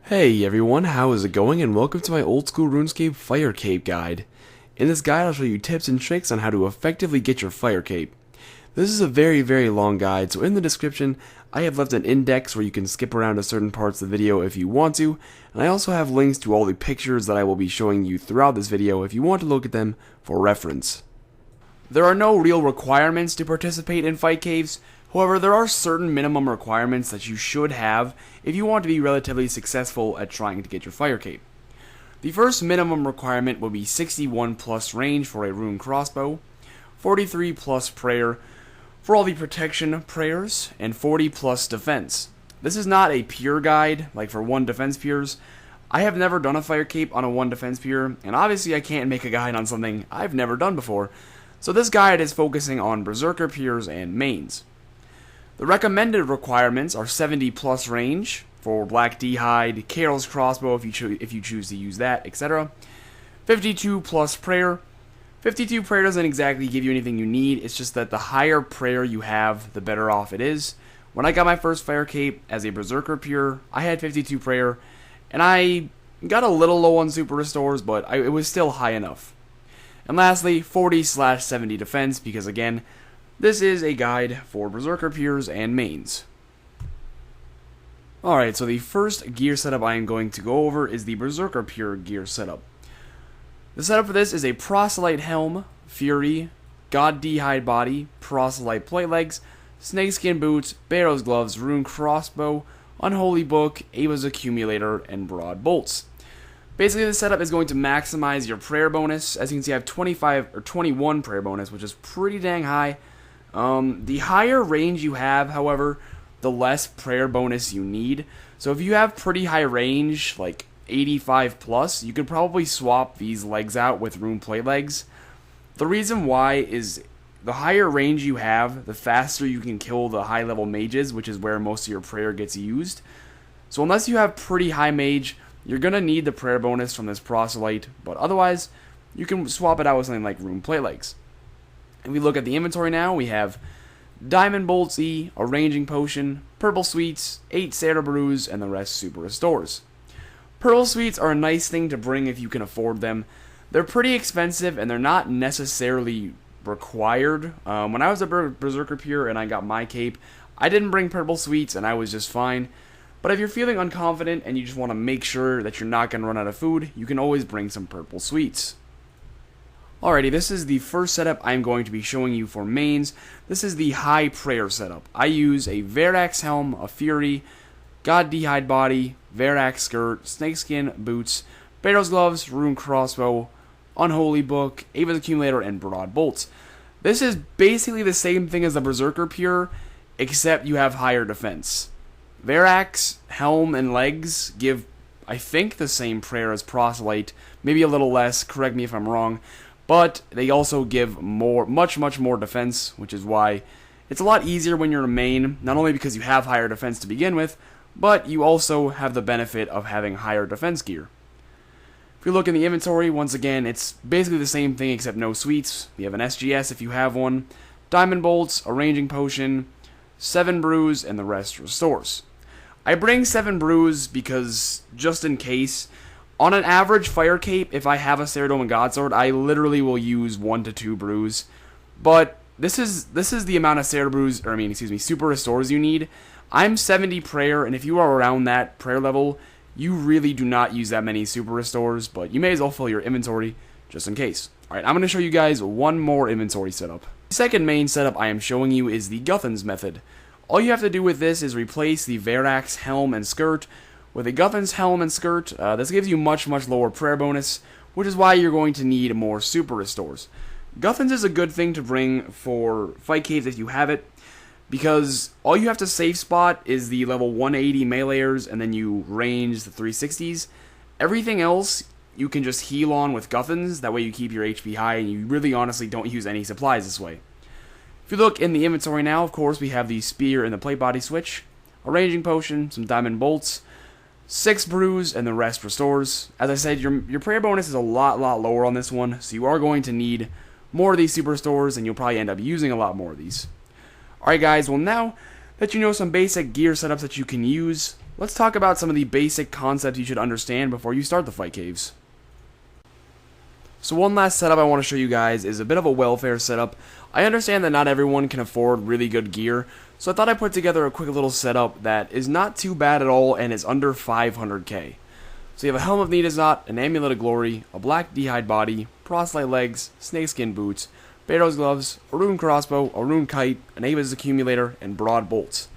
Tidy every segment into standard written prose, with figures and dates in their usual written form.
Hey everyone, how is it going, and welcome to my Oldschool Runescape Fire Cape guide. In this guide I'll show you tips and tricks on how to effectively get your fire cape. This is a very long guide, so in the description I have left an index where you can skip around to certain parts of the video if you want to, and I also have links to all the pictures that I will be showing you throughout this video if you want to look at them for reference. There are no real requirements to participate in fight caves. However, there are certain minimum requirements that you should have if you want to be relatively successful at trying to get your fire cape. The first minimum requirement will be 61 plus range for a rune crossbow, 43 plus prayer for all the protection prayers, and 40 plus defense. This is not a pure guide, like for 1 defense pures. I have never done a fire cape on a 1 defense pure, and obviously I can't make a guide on something I've never done before, so this guide is focusing on berserker pures and mains. The recommended requirements are 70 plus range for Black D-Hide, Carol's crossbow if you choose to use that, etc. 52 plus prayer. 52 prayer doesn't exactly give you anything you need, it's just that the higher prayer you have, the better off it is. When I got my first fire cape as a berserker pure, I had 52 prayer, and I got a little low on super restores, but it was still high enough. And lastly, 40/70 defense, because again, this is a guide for berserker pures and mains. Alright, so the first gear setup I am going to go over is the berserker pure gear setup. The setup for this is a proselyte helm, fury, god D-Hide body, proselyte plate legs, snakeskin boots, barrow's gloves, rune crossbow, unholy book, Ava's accumulator, and broad bolts. Basically, the setup is going to maximize your prayer bonus. As you can see, I have 21 prayer bonus, which is pretty dang high. The higher range you have, however, the less prayer bonus you need. So if you have pretty high range, like 85 plus, you could probably swap these legs out with rune plate legs. The reason why is the higher range you have, the faster you can kill the high level mages, which is where most of your prayer gets used. So unless you have pretty high mage, you're going to need the prayer bonus from this proselyte, but otherwise, you can swap it out with something like rune plate legs. If we look at the inventory now, we have Diamond Bolts E, a ranging potion, Purple Sweets, 8 Sarah Brews, and the rest super restores. Purple Sweets are a nice thing to bring if you can afford them. They're pretty expensive, and they're not necessarily required. When I was a berserker pure and I got my cape, I didn't bring Purple Sweets, and I was just fine. But if you're feeling unconfident and you just want to make sure that you're not going to run out of food, you can always bring some Purple Sweets. Alrighty, this is the first setup I'm going to be showing you for mains. This is the high prayer setup. I use a Veracs helm, a fury, god D-Hide body, Veracs skirt, snakeskin boots, barrow's gloves, rune crossbow, unholy book, Ava's accumulator, and broad bolts. This is basically the same thing as the berserker pure, except you have higher defense. Veracs, helm, and legs give, I think, the same prayer as proselyte, maybe a little less, correct me if I'm wrong, but they also give much more defense, which is why it's a lot easier when you're a main, not only because you have higher defense to begin with, but you also have the benefit of having higher defense gear. If you look in the inventory, once again, it's basically the same thing except no sweets. We have an SGS if you have one, diamond bolts, a ranging potion, 7 brews, and the rest restores. I bring 7 brews because, just in case, on an average fire cape, if I have a Ceradome and Godsword, I literally will use 1 to 2 brews. But this is the amount of super restores you need. I'm 70 prayer, and if you are around that prayer level, you really do not use that many super restores, but you may as well fill your inventory just in case. Alright, I'm going to show you guys one more inventory setup. The second main setup I am showing you is the Guthans method. All you have to do with this is replace the Veracs helm and skirt with a Guthans helm and skirt. This gives you much lower prayer bonus, which is why you're going to need more super restores. Guthans is a good thing to bring for fight caves if you have it, because all you have to safe spot is the level 180 meleeers, and then you range the 360s. Everything else you can just heal on with Guthans, that way you keep your HP high, and you really honestly don't use any supplies this way. If you look in the inventory now, of course, we have the spear and the plate body switch, a ranging potion, some diamond bolts, 6 brews, and the rest restores. As I said, your prayer bonus is a lot lower on this one, so you are going to need more of these super restores, and you'll probably end up using a lot more of these. Alright guys, well now that you know some basic gear setups that you can use, let's talk about some of the basic concepts you should understand before you start the fight caves. So one last setup I want to show you guys is a bit of a welfare setup. I understand that not everyone can afford really good gear, so I thought I'd put together a quick little setup that is not too bad at all and is under 500k. So you have a Helm of Nidazat, an Amulet of Glory, a black d'hide body, proselyte legs, snakeskin boots, Barrow's gloves, a rune crossbow, a rune kite, an Ava's accumulator, and broad bolts.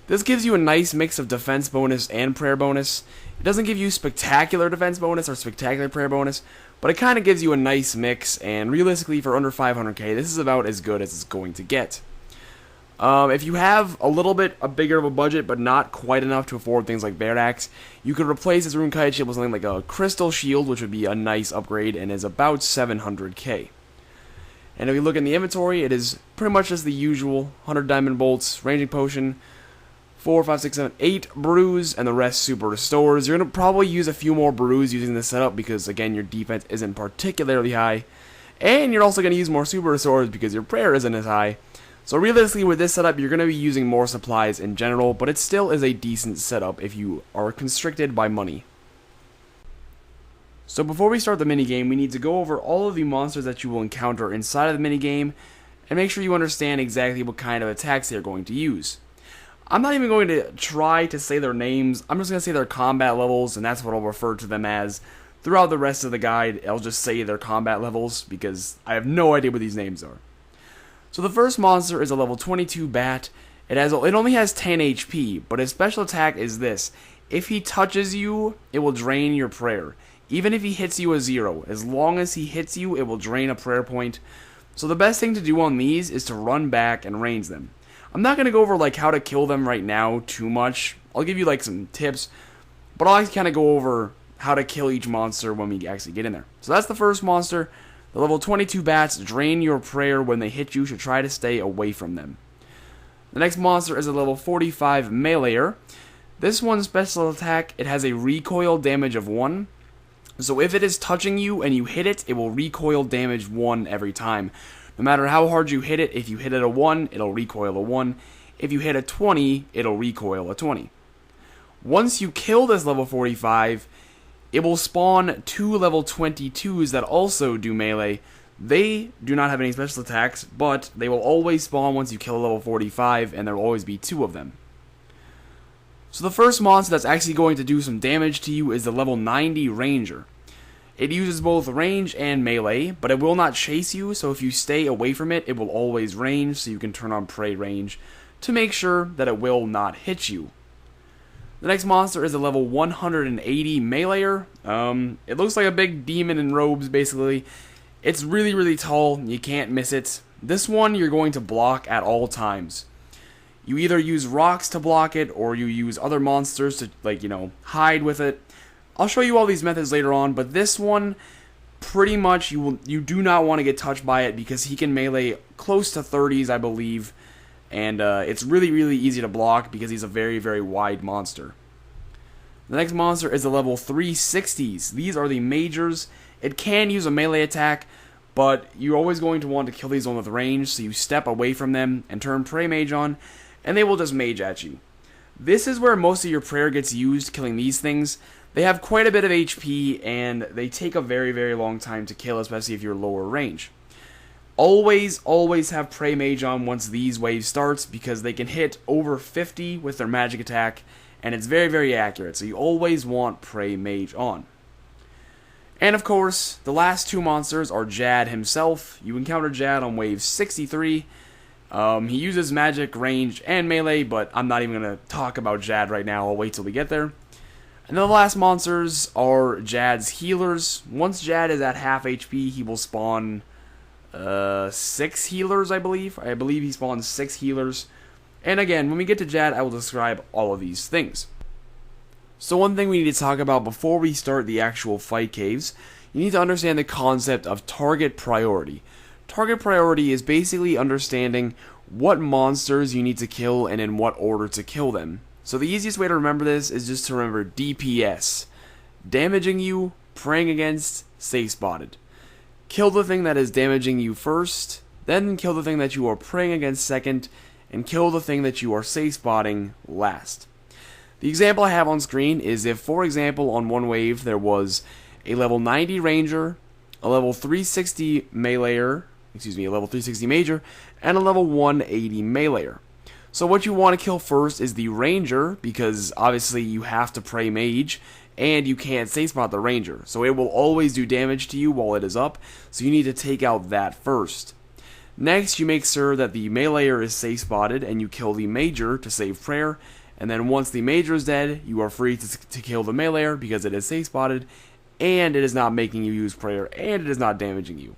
This gives you a nice mix of defense bonus and prayer bonus. It doesn't give you spectacular defense bonus or spectacular prayer bonus, but it kind of gives you a nice mix, and realistically for under 500k, this is about as good as it's going to get. If you have a little bit bigger of a budget, but not quite enough to afford things like Veracs, you could replace this rune kite shield with something like a crystal shield, which would be a nice upgrade, and is about 700k. And if you look in the inventory, it is pretty much just the usual 100 diamond bolts, ranging potion, 4, 5, 6, 7, 8 brews, and the rest super restores. You're going to probably use a few more brews using this setup because, again, your defense isn't particularly high. And you're also going to use more super restores because your prayer isn't as high. So realistically, with this setup, you're going to be using more supplies in general, but it still is a decent setup if you are constricted by money. So before we start the minigame, we need to go over all of the monsters that you will encounter inside of the minigame, and make sure you understand exactly what kind of attacks they're going to use. I'm not even going to try to say their names, I'm just going to say their combat levels, and that's what I'll refer to them as. Throughout the rest of the guide, I'll just say their combat levels, because I have no idea what these names are. So the first monster is a level 22 bat. It only has 10 HP, but his special attack is this. If he touches you, it will drain your prayer. Even if he hits you a 0, as long as he hits you, it will drain a prayer point. So the best thing to do on these is to run back and range them. I'm not going to go over like how to kill them right now too much. I'll give you like some tips, but I'll kind of go over how to kill each monster when we actually get in there. So that's the first monster. The level 22 bats drain your prayer when they hit you, so try to stay away from them. The next monster is a level 45 meleeer. This one's special attack, it has a recoil damage of 1. So if it is touching you and you hit it, it will recoil damage 1 every time. No matter how hard you hit it, if you hit it a 1, it'll recoil a 1. If you hit a 20, it'll recoil a 20. Once you kill this level 45, it will spawn 2 level 22s that also do melee. They do not have any special attacks, but they will always spawn once you kill a level 45, and there will always be 2 of them. So the first monster that's actually going to do some damage to you is the level 90 ranger. It uses both range and melee, but it will not chase you, so if you stay away from it, it will always range, so you can turn on prey range to make sure that it will not hit you. The next monster is a level 180 meleeer. It looks like a big demon in robes, basically. It's really, really tall, you can't miss it. This one you're going to block at all times. You either use rocks to block it, or you use other monsters to, hide with it. I'll show you all these methods later on, but this one, pretty much, you do not want to get touched by it because he can melee close to 30s, I believe, and it's really, really easy to block because he's a very, very wide monster. The next monster is the level 360s. These are the majors. It can use a melee attack, but you're always going to want to kill these on with range, so you step away from them and turn Prey Mage on, and they will just mage at you. This is where most of your prayer gets used, killing these things. They have quite a bit of HP, and they take a very, very long time to kill, especially if you're lower range. Always, always have Prey Mage on once these waves starts, because they can hit over 50 with their magic attack, and it's very, very accurate, so you always want Prey Mage on. And of course, the last 2 monsters are Jad himself. You encounter Jad on wave 63. He uses magic, range, and melee, but I'm not even going to talk about Jad right now. I'll wait till we get there. And then the last monsters are Jad's healers. Once Jad is at half HP, he will spawn 6 healers, I believe. I believe he spawns 6 healers. And again, when we get to Jad, I will describe all of these things. So one thing we need to talk about before we start the actual fight caves, you need to understand the concept of target priority. Target priority is basically understanding what monsters you need to kill and in what order to kill them. So the easiest way to remember this is just to remember DPS. Damaging you, praying against, safe spotted. Kill the thing that is damaging you first, then kill the thing that you are praying against second, and kill the thing that you are safe spotting last. The example I have on screen is if, for example, on one wave there was a level 90 ranger, a level 360 meleeer, a level 360 major, and a level 180 meleeer. So what you want to kill first is the ranger, because obviously you have to pray mage, and you can't safe spot the ranger. So it will always do damage to you while it is up, so you need to take out that first. Next, you make sure that the meleeer is safe spotted, and you kill the major to save prayer. And then once the major is dead, you are free to kill the meleeer because it is safe spotted, and it is not making you use prayer, and it is not damaging you.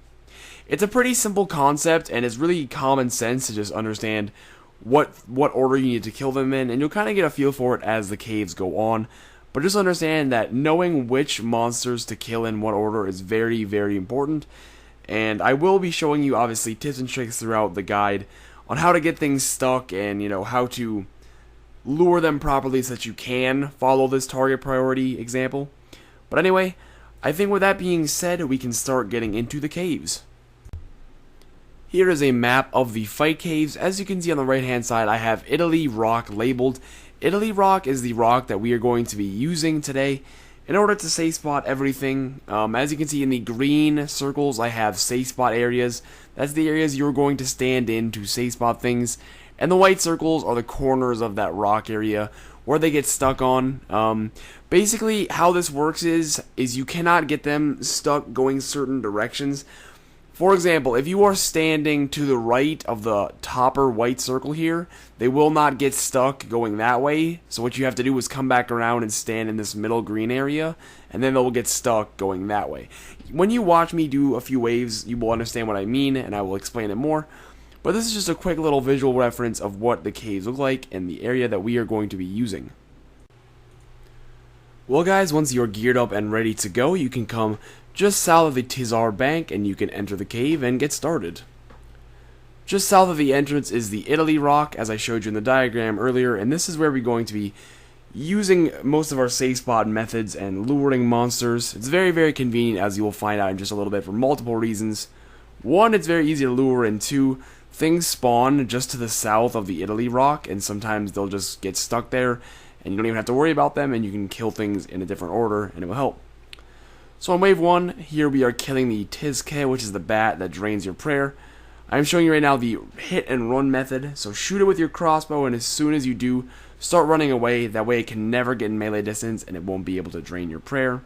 It's a pretty simple concept, and it's really common sense to just understand what order you need to kill them in, and you'll kind of get a feel for it as the caves go on. But just understand that knowing which monsters to kill in what order is very, very important. And I will be showing you, obviously, tips and tricks throughout the guide on how to get things stuck and, how to lure them properly so that you can follow this target priority example. But anyway, I think with that being said, we can start getting into the caves. Here is a map of the fight caves. As you can see on the right hand side, I have Italy Rock labeled. Italy Rock is the rock that we are going to be using today in order to safe spot everything. As you can see in the green circles, I have safe spot areas. That's the areas you're going to stand in to safe spot things. And the white circles are the corners of that rock area where they get stuck on. Basically, how this works is you cannot get them stuck going certain directions. For example, if you are standing to the right of the topper white circle here, they will not get stuck going that way. So what you have to do is come back around and stand in this middle green area, and then they'll get stuck going that way. When you watch me do a few waves, you will understand what I mean, and I will explain it more. But this is just a quick little visual reference of what the caves look like and the area that we are going to be using. Well guys, once you're geared up and ready to go, you can come just south of the Tizar Bank and you can enter the cave and get started. Just south of the entrance is the Italy Rock, as I showed you in the diagram earlier, and this is where we're going to be using most of our safe spot methods and luring monsters. It's very, very convenient, as you will find out in just a little bit, for multiple reasons. One, it's very easy to lure, and two, things spawn just to the south of the Italy Rock, and sometimes they'll just get stuck there, and you don't even have to worry about them, and you can kill things in a different order, and it will help. So on wave 1, here we are killing the Tizke, which is the bat that drains your prayer. I'm showing you right now the hit and run method, so shoot it with your crossbow, and as soon as you do, start running away. That way it can never get in melee distance, and it won't be able to drain your prayer.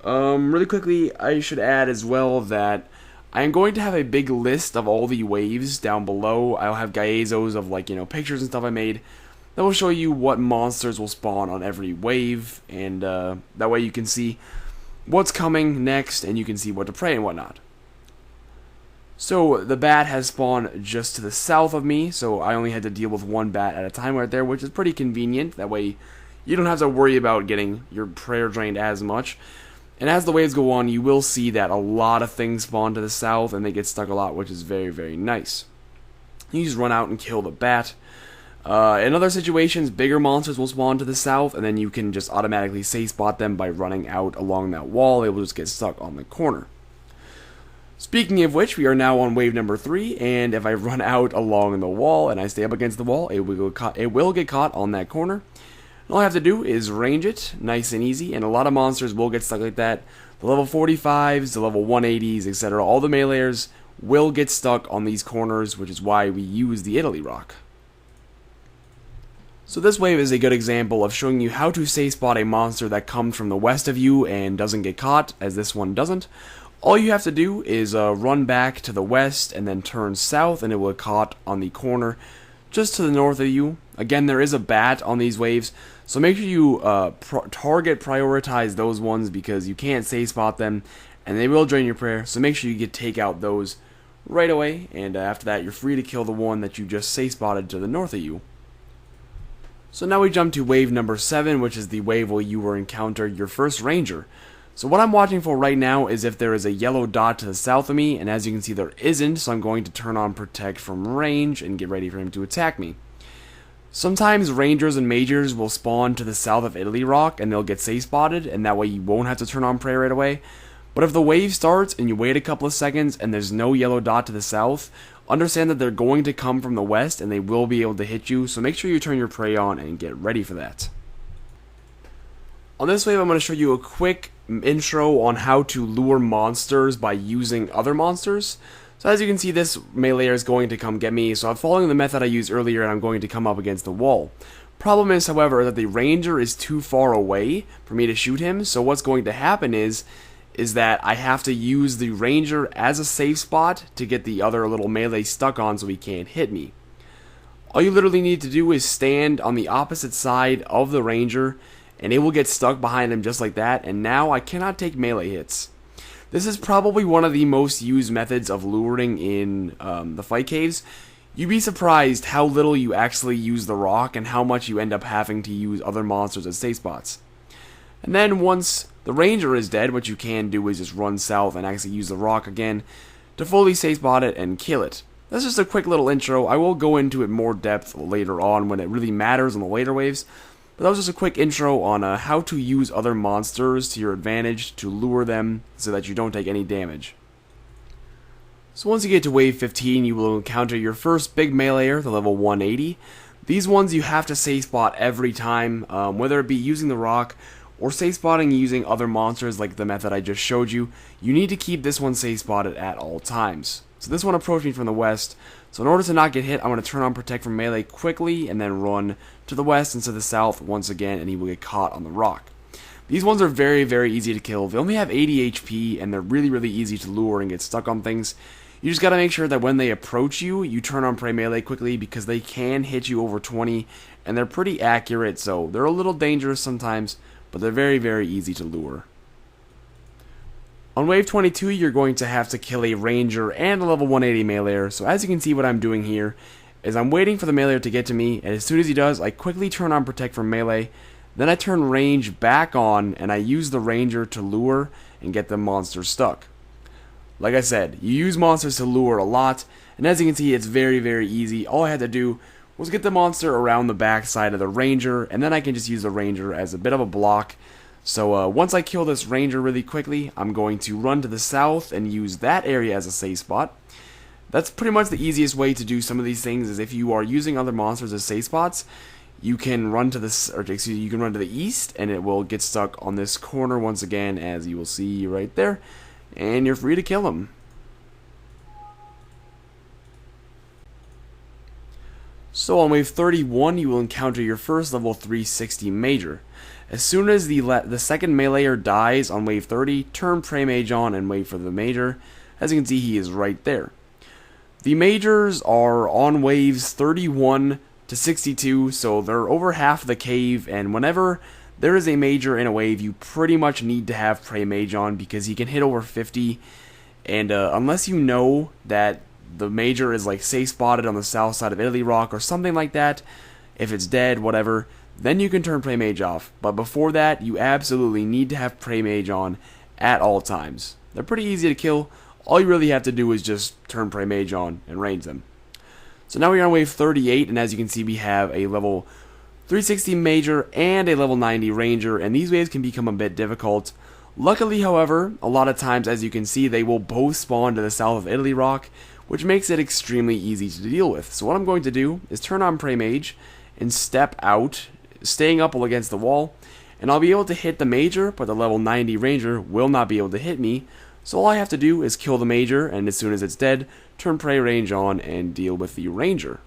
Really quickly, I should add as well that I am going to have a big list of all the waves down below. I'll have Gaezos of pictures and stuff I made that will show you what monsters will spawn on every wave, and that way you can see what's coming next and you can see what to pray and whatnot. So the bat has spawned just to the south of me, so I only had to deal with one bat at a time right there, which is pretty convenient. That way you don't have to worry about getting your prayer drained as much. And as the waves go on, you will see that a lot of things spawn to the south and they get stuck a lot, which is very, very nice. You just run out and kill the bat. In other situations, bigger monsters will spawn to the south, and then you can just automatically safe spot them by running out along that wall. They will just get stuck on the corner. Speaking of which, we are now on wave number 3, and if I run out along the wall and I stay up against the wall, it will get caught on that corner. All I have to do is range it, nice and easy, and a lot of monsters will get stuck like that. The level 45s, the level 180s, etc., all the meleeers will get stuck on these corners, which is why we use the Italy Rock. So this wave is a good example of showing you how to safe spot a monster that comes from the west of you and doesn't get caught, as this one doesn't. All you have to do is run back to the west and then turn south, and it will get caught on the corner just to the north of you. Again, there is a bat on these waves, so make sure you prioritize those ones because you can't safe spot them and they will drain your prayer, so make sure you take out those right away, and after that you're free to kill the one that you just safe spotted to the north of you. So now we jump to wave number 7, which is the wave where you will encounter your first ranger. So what I'm watching for right now is if there is a yellow dot to the south of me, and as you can see there isn't, so I'm going to turn on protect from range and get ready for him to attack me. Sometimes rangers and majors will spawn to the south of Italy Rock and they'll get safe spotted, and that way you won't have to turn on prey right away. But if the wave starts and you wait a couple of seconds and there's no yellow dot to the south, understand that they're going to come from the west and they will be able to hit you, so make sure you turn your prey on and get ready for that. On this wave, I'm going to show you a quick intro on how to lure monsters by using other monsters. So as you can see, this meleeer is going to come get me, so I'm following the method I used earlier and I'm going to come up against the wall. Problem is, however, that the ranger is too far away for me to shoot him, so what's going to happen is that I have to use the ranger as a safe spot to get the other little melee stuck on so he can't hit me. All you literally need to do is stand on the opposite side of the ranger and it will get stuck behind him just like that, and now I cannot take melee hits. This is probably one of the most used methods of luring in the fight caves. You'd be surprised how little you actually use the rock and how much you end up having to use other monsters as safe spots. And then once the ranger is dead, what you can do is just run south and actually use the rock again to fully safe spot it and kill it. That's just a quick little intro. I will go into it more depth later on when it really matters on the later waves. But that was just a quick intro on how to use other monsters to your advantage to lure them so that you don't take any damage. So once you get to wave 15, you will encounter your first big meleeer, the level 180. These ones you have to safe spot every time, whether it be using the rock or safe spotting using other monsters like the method I just showed you. You need to keep this one safe spotted at all times. So this one approached me from the west, so in order to not get hit, I'm going to turn on Protect from Melee quickly and then run to the west and to the south once again, and he will get caught on the rock. These ones are very, very easy to kill. They only have 80 HP and they're really, really easy to lure and get stuck on things. You just got to make sure that when they approach you, you turn on Prey Melee quickly because they can hit you over 20 and they're pretty accurate, so they're a little dangerous sometimes, but they're very, very easy to lure. On wave 22, you're going to have to kill a ranger and a level 180 meleeer. So as you can see, what I'm doing here is I'm waiting for the meleeer to get to me, and as soon as he does, I quickly turn on Protect from Melee. Then I turn range back on, and I use the ranger to lure and get the monster stuck. Like I said, you use monsters to lure a lot, and as you can see, it's very, very easy. All I had to do was get the monster around the back side of the ranger, and then I can just use the ranger as a bit of a block. So once I kill this ranger really quickly, I'm going to run to the south and use that area as a safe spot. That's pretty much the easiest way to do some of these things, is if you are using other monsters as safe spots, you can run to you can run to the east and it will get stuck on this corner once again, as you will see right there, and you're free to kill him. So on wave 31, you will encounter your first level 360 major. As soon as the second meleeer dies on wave 30, turn Prey Mage on and wait for the major. As you can see, he is right there. The majors are on waves 31 to 62, so they're over half the cave, and whenever there is a major in a wave, you pretty much need to have Prey Mage on because he can hit over 50, and unless you know that the major is like safe spotted on the south side of Italy Rock or something like that, if it's dead, whatever, then you can turn Prey Mage off. But before that, you absolutely need to have Prey Mage on at all times. They're pretty easy to kill. All you really have to do is just turn Prey Mage on and range them. So now we're on wave 38, and as you can see, we have a level 360 major and a level 90 ranger, and these waves can become a bit difficult. Luckily, however, a lot of times, as you can see, they will both spawn to the south of Italy Rock, which makes it extremely easy to deal with. So what I'm going to do is turn on Prey Mage and step out, staying up against the wall, and I'll be able to hit the major, but the level 90 ranger will not be able to hit me. So all I have to do is kill the major, and as soon as it's dead, turn Prey Range on and deal with the ranger.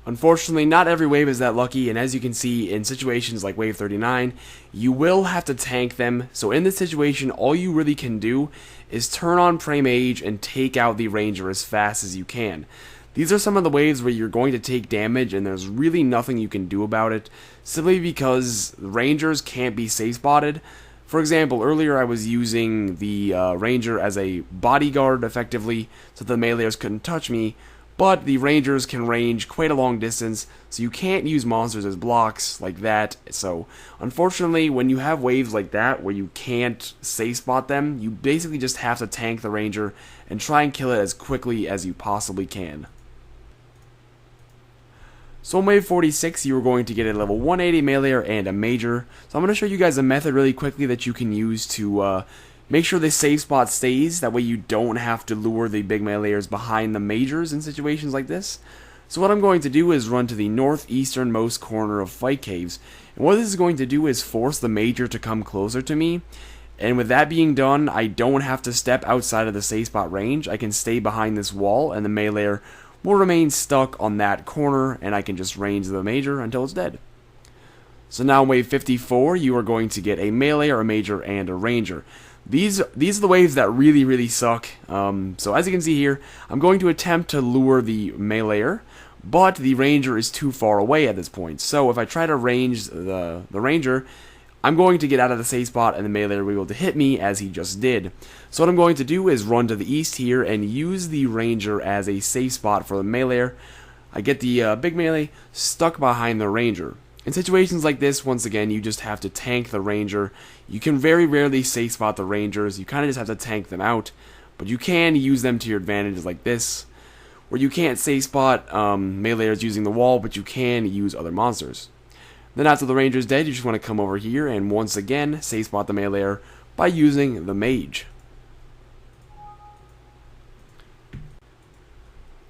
Unfortunately, not every wave is that lucky, and as you can see in situations like wave 39, you will have to tank them. So in this situation, all you really can do is turn on Prey Mage and take out the ranger as fast as you can. These are some of the waves where you're going to take damage and there's really nothing you can do about it, simply because rangers can't be safe spotted. For example, earlier I was using the ranger as a bodyguard effectively, so the meleeers couldn't touch me, but the rangers can range quite a long distance, so you can't use monsters as blocks like that. So unfortunately, when you have waves like that where you can't safe spot them, you basically just have to tank the ranger and try and kill it as quickly as you possibly can. So in wave 46, you are going to get a level 180 meleeer and a major. So I'm going to show you guys a method really quickly that you can use to make sure the safe spot stays. That way you don't have to lure the big meleeers behind the majors in situations like this. So what I'm going to do is run to the northeasternmost corner of Fight Caves. And what this is going to do is force the major to come closer to me. And with that being done, I don't have to step outside of the safe spot range. I can stay behind this wall and the meleeer will remain stuck on that corner, and I can just range the major until it's dead. So now in wave 54, you are going to get a meleeer, a major, and a ranger. These are the waves that really suck. So as you can see here, I'm going to attempt to lure the meleeer, but the ranger is too far away at this point. So if I try to range the ranger, I'm going to get out of the safe spot and the meleeer will be able to hit me as he just did. So what I'm going to do is run to the east here and use the ranger as a safe spot for the meleeer. I get the big melee stuck behind the ranger. In situations like this, once again, you just have to tank the ranger. You can very rarely safe spot the rangers. You kind of just have to tank them out. But you can use them to your advantages like this, where you can't safe spot meleeers using the wall, but you can use other monsters. Then after the ranger's dead, you just want to come over here and once again safe spot the meleeer by using the mage.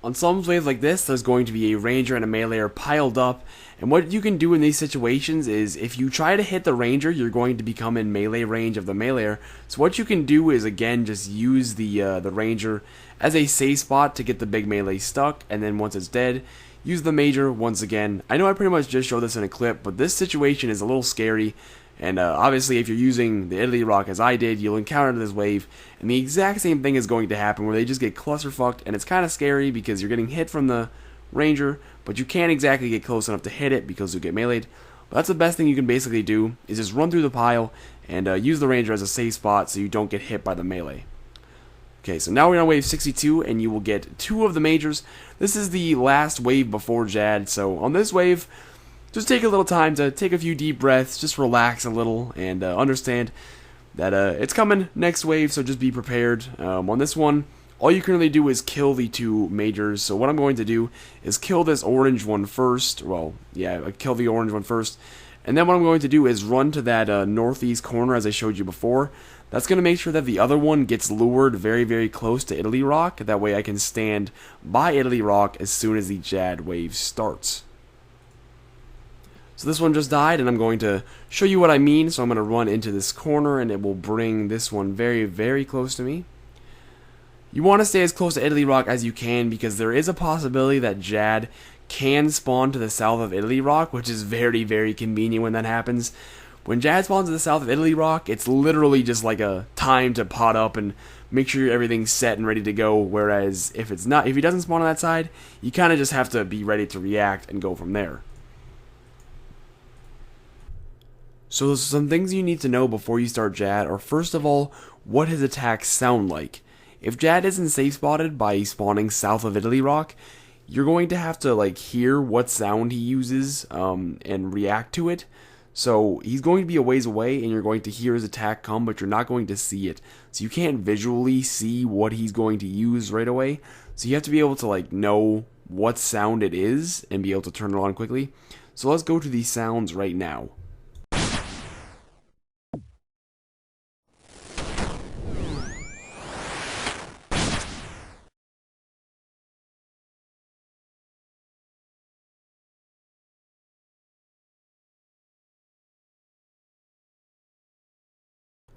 On some waves like this, there's going to be a ranger and a meleeer piled up, and what you can do in these situations is if you try to hit the ranger, you're going to become in melee range of the meleeer. So what you can do is again just use the ranger as a safe spot to get the big melee stuck, and then once it's dead, use the major once again. I know I pretty much just showed this in a clip, but this situation is a little scary. And obviously, if you're using the Italy Rock as I did, you'll encounter this wave, and the exact same thing is going to happen where they just get clusterfucked, and it's kind of scary because you're getting hit from the ranger, but you can't exactly get close enough to hit it because you'll get meleeed. But that's the best thing you can basically do, is just run through the pile and use the ranger as a safe spot so you don't get hit by the melee. Okay, so now we're on wave 62, and you will get 2 of the majors. This is the last wave before Jad, so on this wave, just take a little time to take a few deep breaths, just relax a little, and understand that it's coming next wave, so just be prepared. On this one, all you can really do is kill the 2 majors, so what I'm going to do is kill this orange one first. Well, yeah, kill the orange one first, and then what I'm going to do is run to that northeast corner as I showed you before. That's going to make sure that the other one gets lured very close to Italy Rock. That way I can stand by Italy Rock as soon as the Jad wave starts. So this one just died, and I'm going to show you what I mean. So I'm going to run into this corner, and it will bring this one very close to me. You want to stay as close to Italy Rock as you can because there is a possibility that Jad can spawn to the south of Italy Rock, which is very convenient when that happens. When Jad spawns to the south of Italy Rock, it's literally just like a time to pot up and make sure everything's set and ready to go. Whereas if he doesn't spawn on that side, you kind of just have to be ready to react and go from there. So some things you need to know before you start Jad are, first of all, what his attacks sound like. If Jad isn't safe spotted by spawning south of Italy Rock, you're going to have to hear what sound he uses and react to it. So he's going to be a ways away, and you're going to hear his attack come, but you're not going to see it. So you can't visually see what he's going to use right away. So you have to be able to know what sound it is and be able to turn it on quickly. So let's go to these sounds right now.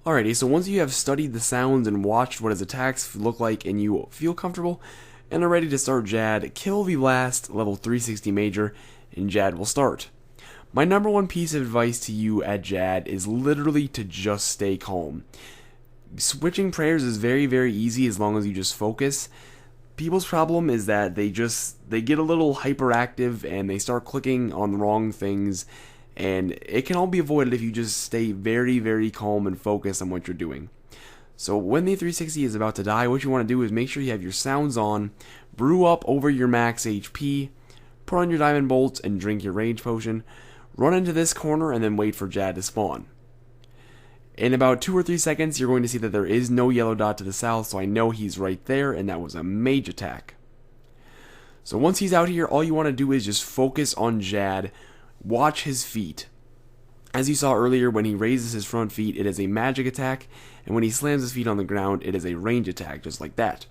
Alrighty, so once you have studied the sounds and watched what his attacks look like and you feel comfortable and are ready to start Jad, kill the last level 360 major and Jad will start. My number one piece of advice to you at Jad is literally to just stay calm. Switching prayers is very easy as long as you just focus. People's problem is that they get a little hyperactive and they start clicking on the wrong things. And it can all be avoided if you just stay very calm and focused on what you're doing. So when the 360 is about to die, what you want to do is make sure you have your sounds on, brew up over your max HP, put on your diamond bolts, and drink your rage potion. Run into this corner and then wait for Jad to spawn. In about 2 or 3 seconds, you're going to see that there is no yellow dot to the south, so I know he's right there, and that was a mage attack. So once he's out here, all you want to do is just focus on Jad. Watch his feet. As you saw earlier, when he raises his front feet, it is a magic attack, and when he slams his feet on the ground, it is a range attack, just like that.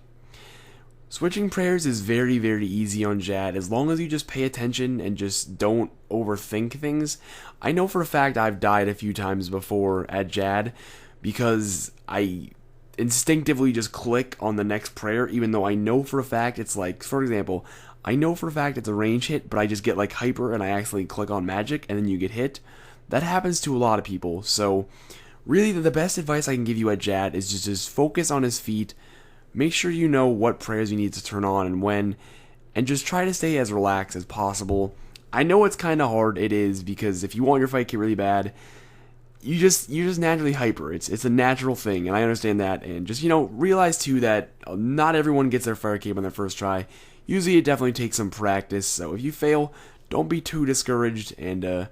Switching prayers is very, very easy on Jad, as long as you just pay attention and just don't overthink things. I know for a fact I've died a few times before at Jad, because I instinctively just click on the next prayer, even though I know for a fact it's like, for example, I know for a fact it's a range hit, but I just get like hyper and I accidentally click on magic, and then you get hit. That happens to a lot of people, so really the best advice I can give you at Jad is just focus on his feet, make sure you know what prayers you need to turn on and when, and just try to stay as relaxed as possible. I know it's kind of hard, it is, because if you want your fight kit really bad, you just naturally hyper. It's a natural thing, and I understand that, and just, realize too that not everyone gets their fire cape on their first try. Usually it definitely takes some practice, so if you fail, don't be too discouraged, and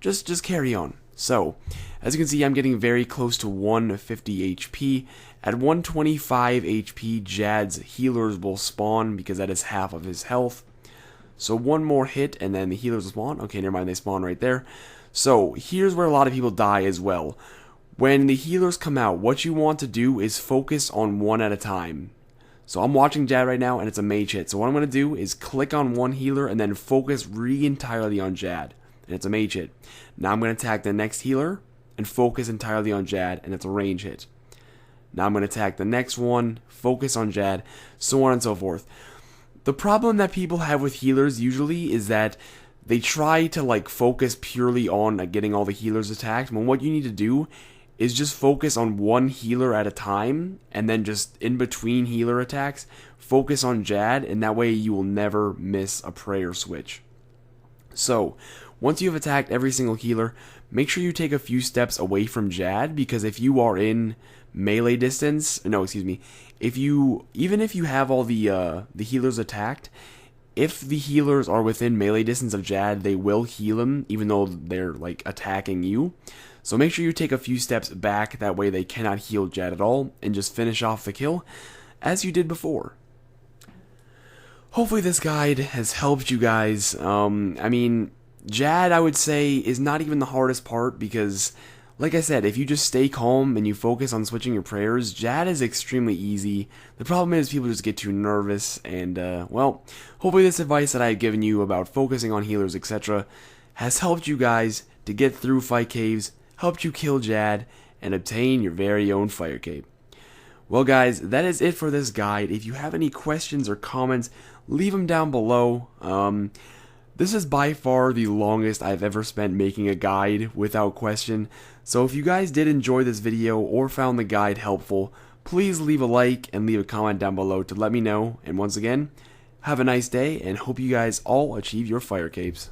just carry on. So, as you can see, I'm getting very close to 150 HP. At 125 HP, Jad's healers will spawn, because that is half of his health. So one more hit, and then the healers will spawn. Okay, never mind, they spawn right there. So, here's where a lot of people die as well. When the healers come out, what you want to do is focus on one at a time. So I'm watching Jad right now, and it's a mage hit. So what I'm going to do is click on one healer, and then focus entirely on Jad. And it's a mage hit. Now I'm going to attack the next healer and focus entirely on Jad, and it's a range hit. Now I'm going to attack the next one, focus on Jad, so on and so forth. The problem that people have with healers usually is that they try to focus purely on getting all the healers attacked, when what you need to do is just focus on one healer at a time, and then just in between healer attacks, focus on Jad, and that way you will never miss a prayer switch. So, once you've attacked every single healer, make sure you take a few steps away from Jad, because if you are in melee distance, even if you have all the healers attacked, if the healers are within melee distance of Jad, they will heal him, even though they're attacking you. So make sure you take a few steps back, that way they cannot heal Jad at all, and just finish off the kill, as you did before. Hopefully this guide has helped you guys. Jad, I would say, is not even the hardest part, because, like I said, if you just stay calm and you focus on switching your prayers, Jad is extremely easy. The problem is people just get too nervous, and, hopefully this advice that I've given you about focusing on healers, etc., has helped you guys to get through fight caves, helped you kill Jad, and obtain your very own fire cape. Well guys, that is it for this guide. If you have any questions or comments, leave them down below. This is by far the longest I've ever spent making a guide, without question. So if you guys did enjoy this video or found the guide helpful, please leave a like and leave a comment down below to let me know. And once again, have a nice day, and hope you guys all achieve your fire capes.